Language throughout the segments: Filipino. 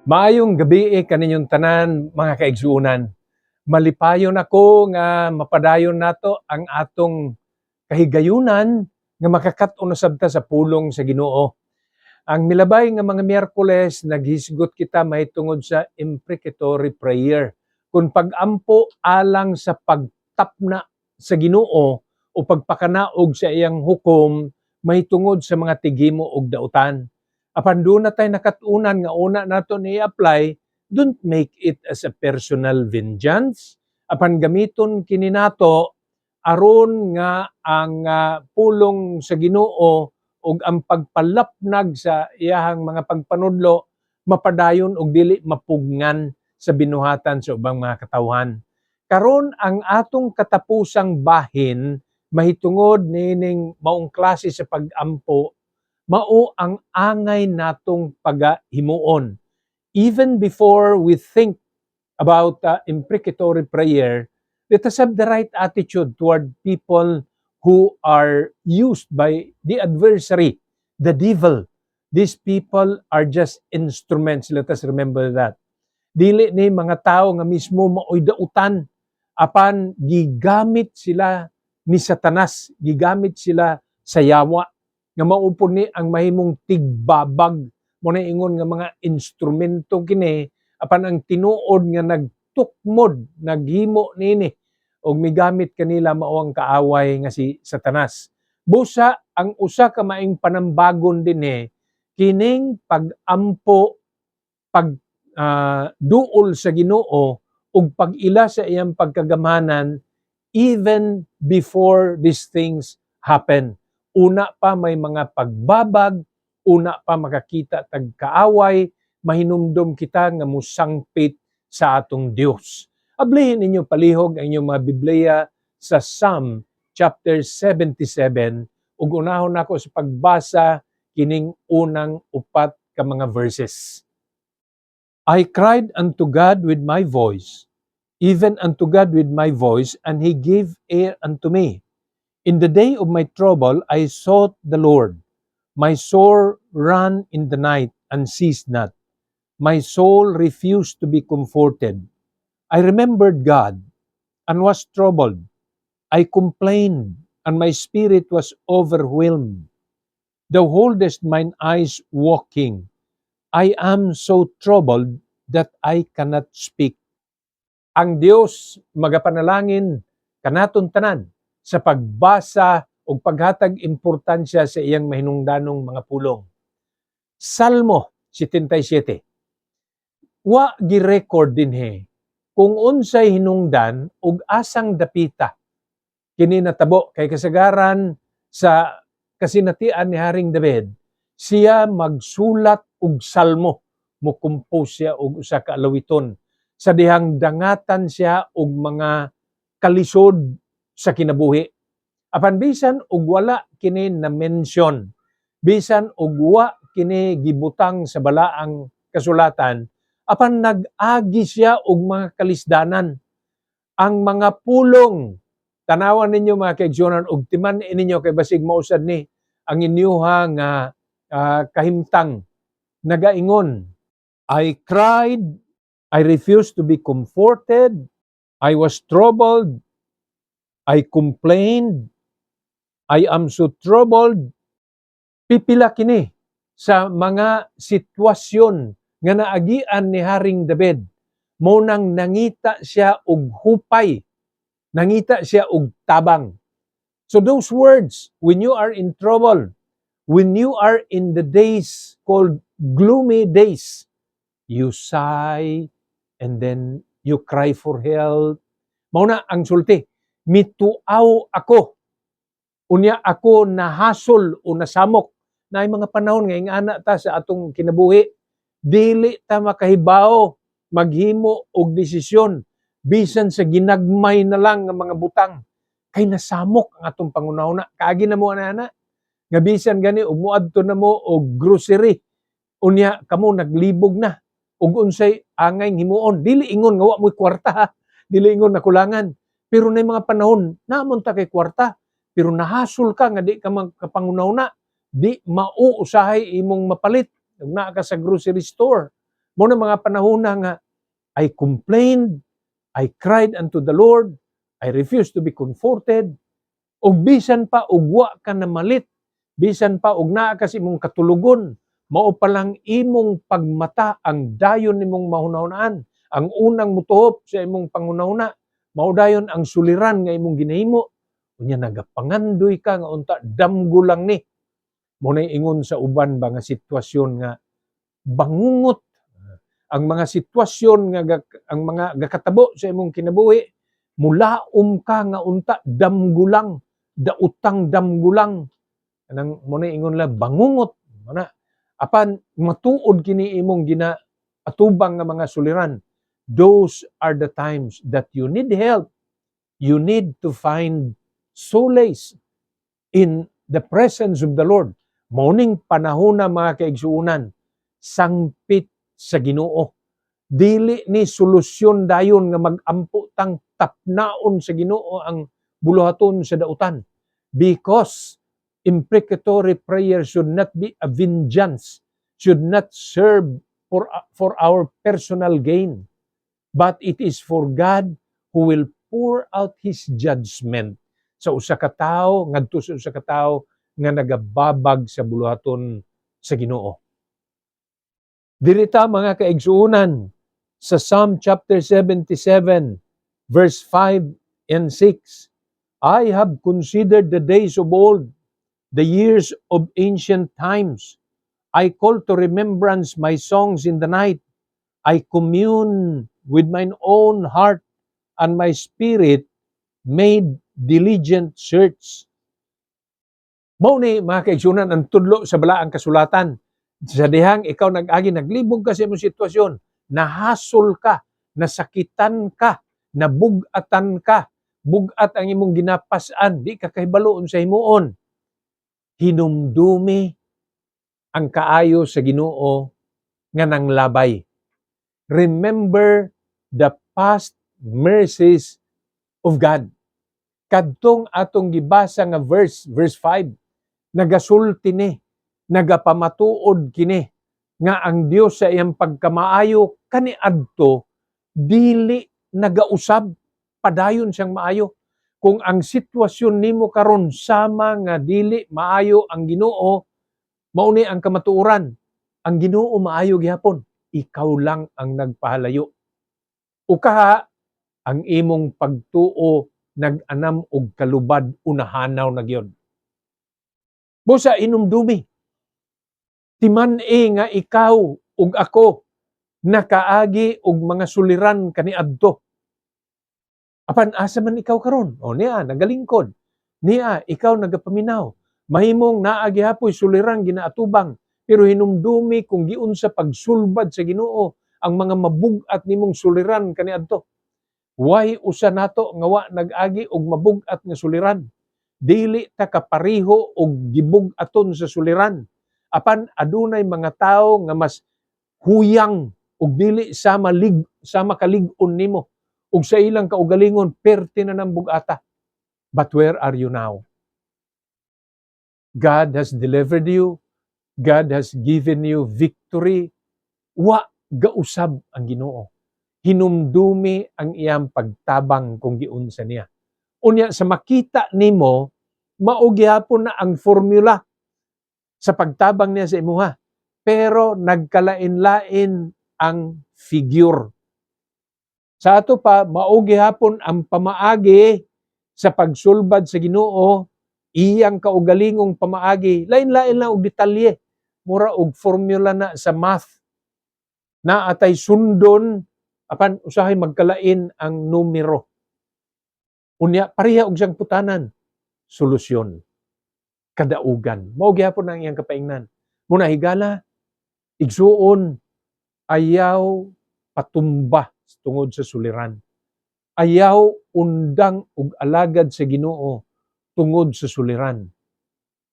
Maayong gabi kaninyong tanan mga kaigsuonan. Malipayon ako nga mapadayon nato ang atong kahigayunan nga makakat-on sabta sa pulong sa Ginoo. Ang milabay nga mga Miyerkules naghisgot kita mahitungod sa imprecatory prayer. Kung pag-ampo alang sa pagtapna sa Ginoo o pagpakanaog sa iyang hukom mahitungod sa mga tigimo ug dautan. Apan doon na tayo nakatunan nga una nato ni apply, don't make it as a personal vengeance. Apan gamiton kini nato aron nga ang pulong sa Ginoo ug ang pagpalapnag sa iyahang mga pagpanudlo mapadayon og dili mapugngan sa binuhatan sa ubang mga katawhan. Karon ang atong katapusang bahin mahitungod nining maong klase sa pag-ampo mao ang angay natong pagahimuon. Even before we think about imprecatory prayer, let us have the right attitude toward people who are used by the adversary, the devil. These people are just instruments. Let us remember that. Dili ni mga tao nga mismo maoy dautan, apan gigamit sila ni Satanas, gigamit sila sa yawa nga maupon ni ang mahimong tigbabag mo na ingon nga mga instrumento kini apan ang tinuod nga nagtukmod naghimo nini og migamit kanila mao ang kaaway nga si Satanas. Busa ang usa ka maing panambagon dinhi kining pag-ampo duol sa Ginoo ug pag-ila sa iyang pagkagamhanan even before these things happen. Una pa may mga pagbabag, una pa makakita tag kaaway, mahinumdom kita nga musangpit sa atong Dios. Ablihin ninyo palihog ang inyong mga Biblia sa Psalm chapter 77 ug unahon nako sa pagbasa kining unang upat ka mga verses. I cried unto God with my voice, even unto God with my voice, and He gave ear unto me. In the day of my trouble, I sought the Lord. My soul ran in the night and ceased not. My soul refused to be comforted. I remembered God and was troubled. I complained, and my spirit was overwhelmed. Thou holdest mine eyes walking. I am so troubled that I cannot speak. Ang Dios magapanalangin kanaton tanan sa pagbasa o paghatag importansya sa iyang mahinungdanong mga pulong. Salmo 77. Wa gi-record dinhi kung unsay hinungdan ug asang dapita kini natabo kay kasagaran sa kasinatian ni Haring David, siya magsulat og salmo, mo compose siya og usa ka alawiton sa dihang dangatan siya og mga kalisod sa kinabuhi. Apan bisan og wala kini na mention, bisan og wa kini gibutang sa balaang kasulatan, apan nag-agi siya og mga kalisdanan. Ang mga pulong tanawan ninyo mga kaigsuonan og timan ninyo kay basig mausad ni ang inyuha nga kahimtang nagaingon, I cried, I refused to be comforted, I was troubled, I complained, I am so troubled. Pipila kini sa mga sitwasyon nga naagian ni Haring David. Mo nang nangita siya og hupay, nangita siya og tabang. So those words, when you are in trouble, when you are in the days called gloomy days, you sigh and then you cry for help. Mao na ang sulti, mituaw ako. Unya ako nahasol o nasamok na ay mga panahon nga ingana ta sa atong kinabuhi. Dili ta makahibaw maghimo og desisyon bisan sa ginagmay na lang nga mga butang kay nasamok ang atong pangunahuna. Kaagi na mo ana nga bisan gani og muadto na mo og grocery unya kamo naglibog na ug unsay angay himuon, dili ingon nga wa mo'y kwarta ha. Dili ingon na kulangan, pero nay mga panahon namon ta kay kwarta pero nahasol ka nga di ka magkapangunahuna, di mauusahay imong mapalit ug naa ka sa grocery store Mo na mga panahon na nga, I complained, I cried unto the Lord, I refused to be comforted, ug bisan pa ug wa ka na malit, bisan pa ug naa kasi imong katulugon, mao pa lang imong pagmata ang dayon nimong mahunahunaan. Ang unang mutuhop sa imong panghunahuna, mao dayon ang suliran nga imong ginahimo. Unya nagapangandoy ka nga unta damgo lang ni. Mo na ingon sa uban ba nga sitwasyon nga bangungot. Ang mga sitwasyon nga ang mga gakatabo sa imong kinabuhi, mulaom ka nga unta damgo lang, dautang damgo lang. Anang mo na ingon la bangungot. Mana apan matuod kini imong ginaatubang nga mga suliran. Those are the times that you need help. You need to find solace in the presence of the Lord. Morning panahon na mga kaigsuunan, sangpit sa Ginoo. Dili ni solusyon dayon nga magampo tang tapnaon sa Ginoo ang buluhaton sa dautan. Because imprecatory prayer should not be a vengeance, should not serve for our personal gain, but it is for God who will pour out His judgment sa usa ka tawo ngadto sa usa ka tawo nga nagababag sa buluhaton sa Ginoo. Dirita mga kaigsuunan sa Psalm chapter 77 verse 5 and 6. I have considered the days of old, the years of ancient times. I call to remembrance my songs in the night. I commune with mine own heart, and my spirit made diligent search. Mao ni mga kaigsunan ang tudlo sa balaang kasulatan. Sa dihang ikaw nag-agi, naglibog ka sa imong sitwasyon, nahasol ka, nasakitan ka, nabugatan ka, bugat ang imong ginapasan, di ka kahibaloon sa himuon. Hinumdumi ang kaayo sa Ginoo nga nanglabay. Remember the past mercies of God. Kadtong atong gibasa nga verse 5, nagasulti ni, nagapamatuod kini, nga ang Dios sa iyang pagkamaayo kaniadto dili nagausab, padayon siyang maayo. Kung ang sitwasyon nimo karon sama nga dili maayo ang Ginoo, mao ni ang kamatuoran. Ang Ginoo maayo gihapon, ikaw lang ang nagpahalayo. Ukaha ang imong pagtuo nag-anam og kalubad unahanaw na gyud. Busa inumdumi. Timan-i nga ikaw ug ako nakaagi og mga suliran kaniadto. Apan asa man ikaw karon? O niya nagalingkod. Niya ikaw nagapaminaw. Mahimong naa gihapoy suliran ginaatubang, pero hinumdumi kung giunsa pagsulbad sa Ginoo ang mga mabugat nimong suliran kaniadto. Why usa nato nga wa nag-agi og mabugat nga suliran? Dili ta kapariho og gibugaton sa suliran. Apan adunay mga tawo nga mas huyang ug dili sama kalig-on nimo ug sa ilang kaugalingon perti na ng bugata. But where are you now? God has delivered you. God has given you victory. Wa gausab ang Ginoo. Hinumdumi ang iyang pagtabang kung giunsa niya. Unya sa makita nimo, mao gihapon na ang formula sa pagtabang niya sa imuha. Pero nagkalain-lain ang figure. Sa ato pa, mao gihapon ang pamaagi sa pagsulbad sa Ginoo, iyang kaugalingong pamaagi, lain-lain lang og detalye, mura og formula na sa math. Na atay sundon, apan usahay magkalain ang numero. Unya, pareha og siyang putanan, solusyon, kadaugan. Mao gihapon ang iyang kapaingnan. Muna higala, igsuon, ayaw patumba tungod sa suliran. Ayaw undang ug alagad sa Ginoo tungod sa suliran.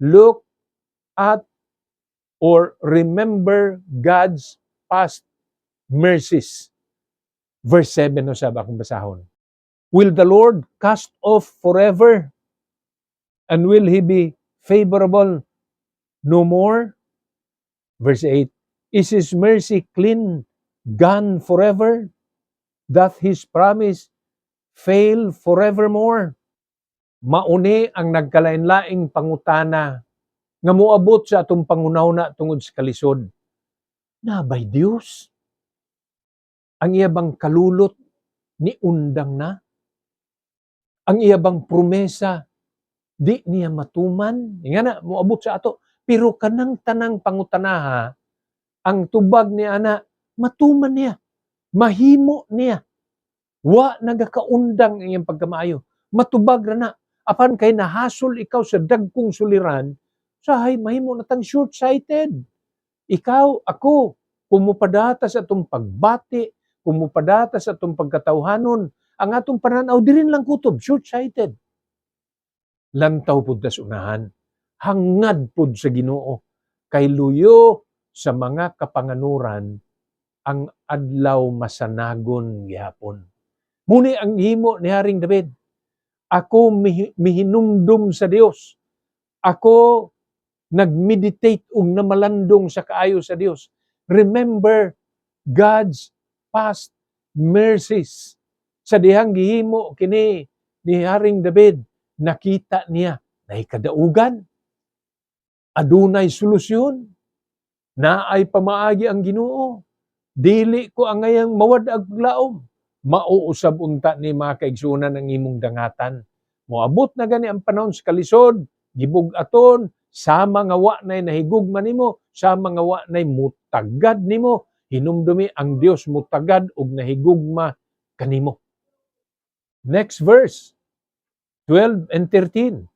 Look at or remember God's past mercies. Verse 7 no sa akong basahon. Will the Lord cast off forever? And will He be favorable no more? Verse 8. Is His mercy clean gone forever? Doth His promise fail forevermore? Mauni ang nagkalain-laing pangutana nga moabot sa atong pangunawna tungod sa kalisod. Nabay Dios? Ang iya bang kalulot ni undang na? Ang iya bang promesa di niya matuman? Nga na, moabot sa ato. Pero kanang tanang pangutanaha, ang tubag ni ana, matuman niya. Mahimo niya. Wa nagakaundang ang iyang pagkamaayo. Matubag ra na. Apan kay nahasol ikaw sa dagkong suliran, sahay mahimo natang short-sighted. Ikaw, ako, kumupadata sa atong pagbati, kumupadata sa atong pagkatawhanon, ang atong pananaw dirin lang kutob, short-sighted. Lantaw pud tas unahan, hangad pud sa Ginoo, kay luyo sa mga kapanganuran ang adlaw masanagon gihapon. Muni ang himo ni Haring David, ako mihinumdum sa Dios. Ako nagmeditate ug namalandong sa kaayo sa Dios. Remember God's past mercies. Sa dihang gihimo kini ni Haring David, nakita niya na kadaugan, adunay solusyon, naay pamaagi ang Ginoo. Dili ko ang ngayang mawad-ag paglaom. Mauusab unta ni mga kaigsunan ang imong dangatan. Moabot na gani ang panahon sa kalisod, gibug-aton, sama nga wa nay nahigugma nimo, sama nga wa nay mutagad nimo, hinumdumi ang Dios mutagad og nahigugma kanimo. Next verse, 12 and 13.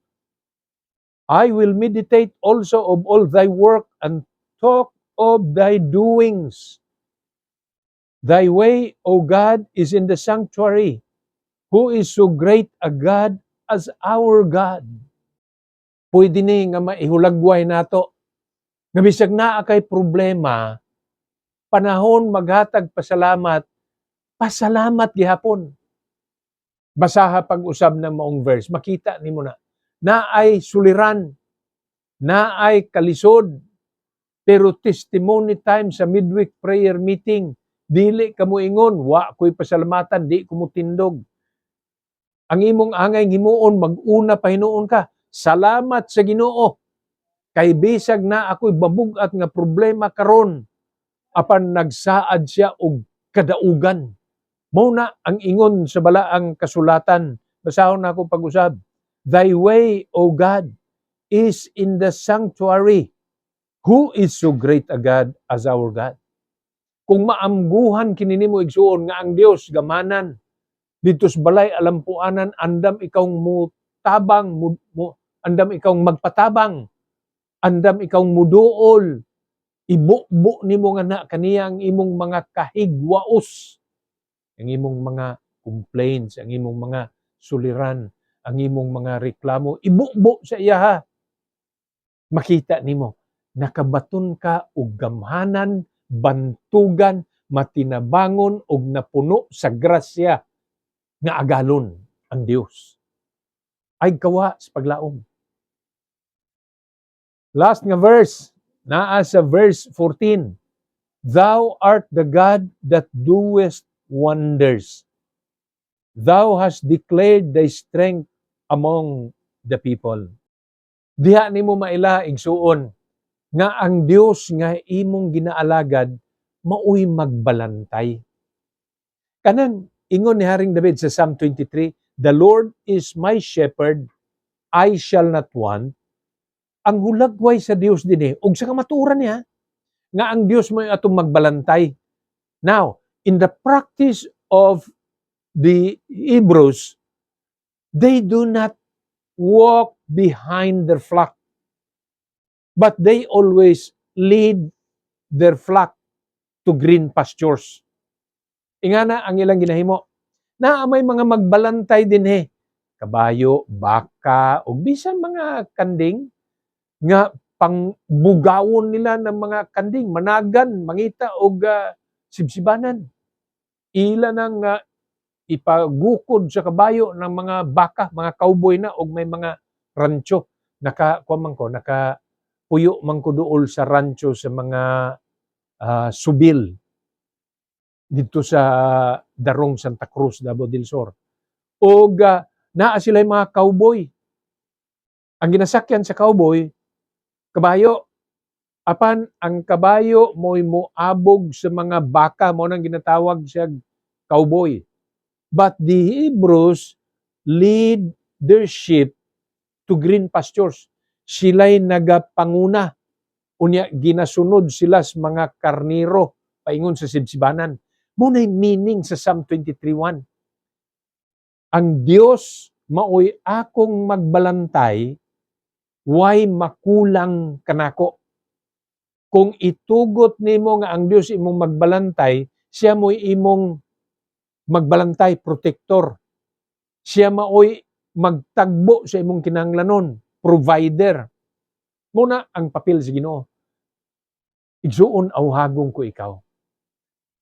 I will meditate also of all thy work and talk of thy doings. Thy way, O God, is in the sanctuary. Who is so great a God as our God? Pwede ni nga maihulagway nato. Nga bisag naa kay problema, panahon maghatag pasalamat, pasalamat gihapon. Basaha pag-usab ng maong verse, makita nimo na. Naay suliran, naay kalisod, pero testimony time sa midweek prayer meeting, dili ka mo ingon, wa ko'y pasalamatan, di ko mo tindog. Ang imong angay himuon, mag-una pa hinuon ka. Salamat sa Ginoo. Kay bisag na ako'y babug-at nga problema karon, apan nagsaad siya og kadaugan. Mao na ang ingon sa balaang kasulatan. Basahon na ako pag-usab. Thy way, O God, is in the sanctuary. Who is so great a God as our God? Kung maamguhan kini nimo igsuon nga ang Dios gamanan dito sa balay alampuanan, andam ikaw mutabang, andam ikaw magpatabang, andam ikaw muduol, ibu-bu nimo nga na kaniya ang imong mga kahigwaos, ang imong mga complaints, ang imong mga suliran, ang imong mga reklamo, ibu-bu sa iya ha. Makita nimo, nakabaton ka og gamhanan, bantugan, matinabangon og napuno sa grasya nga agalon ang Dios. Ay kawa sa paglaom. Last nga verse, naa sa verse 14. Thou art the God that doest wonders. Thou hast declared thy strength among the people. Diha nimo maila igsuon nga ang Dios nga imong ginaalagad maoy magbalantay. Kanan ingon ni Haring David sa Psalm 23, the Lord is my shepherd, I shall not want. Ang hulagway sa Dios dinhi ug sa kamatuoran niya nga ang Dios mo atong magbalantay. Now, in the practice of the Hebrews, they do not walk behind their flock, but they always lead their flock to green pastures. Ingana ang ilang ginahimo. Na may mga magbalantay din kabayo, baka, o bisan mga kanding nga pangbugawon nila ng mga kanding, managan, mangita og sibsibanan. Ila nang ipagukod sa kabayo ng mga baka, mga cowboy na og may mga rancho. Nakapuyo man ko duol sa rancho sa mga subil. dito sa Darong Santa Cruz, Davao del Sur. O naa sila mga cowboy. Ang ginasakyan sa cowboy, kabayo. Apan ang kabayo mo'y moabog sa mga baka, mo nang ginatawag siya cowboy. But the Hebrews lead their sheep to green pastures. Sila'y nagapanguna. Unya ginasunod sila sa mga karniro paingon sa sibsibanan. Muna'y meaning sa Psalm 23:1. Ang Dios maoy akong magbalantay, way makulang kanako. Kung itugot nimo nga ang Dios imong magbalantay, siya mo'y imong magbalantay, protector. Siya maoy magtagbo sa imong kinahanglanon, provider. Muna ang papel sa Ginoo. Igsuon awhagong ko ikaw.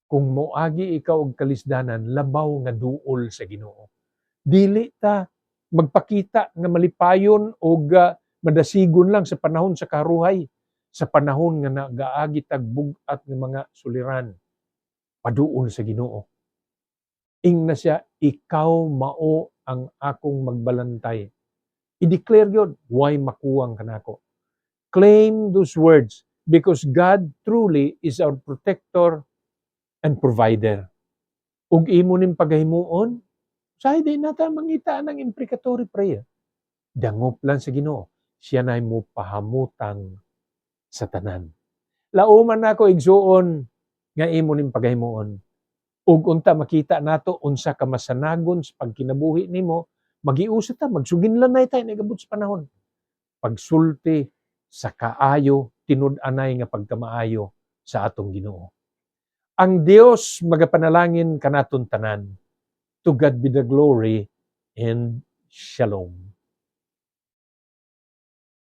Kung moagi ikaw og kalisdanan, labaw nga duol sa Ginoo. Dili ta magpakita nga malipayon og madasigon lang sa panahon sa karuhay, sa panahon nga nagaagi tag bug-at nga mga suliran. Paduol sa Ginoo. Ing na siya, ikaw mao ang akong magbalantay. I-declare yun, why makuwang kanako. Claim those words because God truly is our protector and provider. Ug imo ning paghimuon, say di nata mangita ng imprecatory prayer. Dangop lang sa Ginoo, siya na mo pahamutang sa tanan. Lauman nako igsuon nga imo ning paghimuon. Ug unta makita nato unsa ka masanagon sa pagkinabuhi nimo, magiusa ta, magsuginlanay tayo nagabot sa panahon. Pagsulti sa kaayo, tinud-anay nga pagkamaayo sa atong Ginoo. Ang Dios magapanalangin kanaton tanan. To God be the glory and shalom.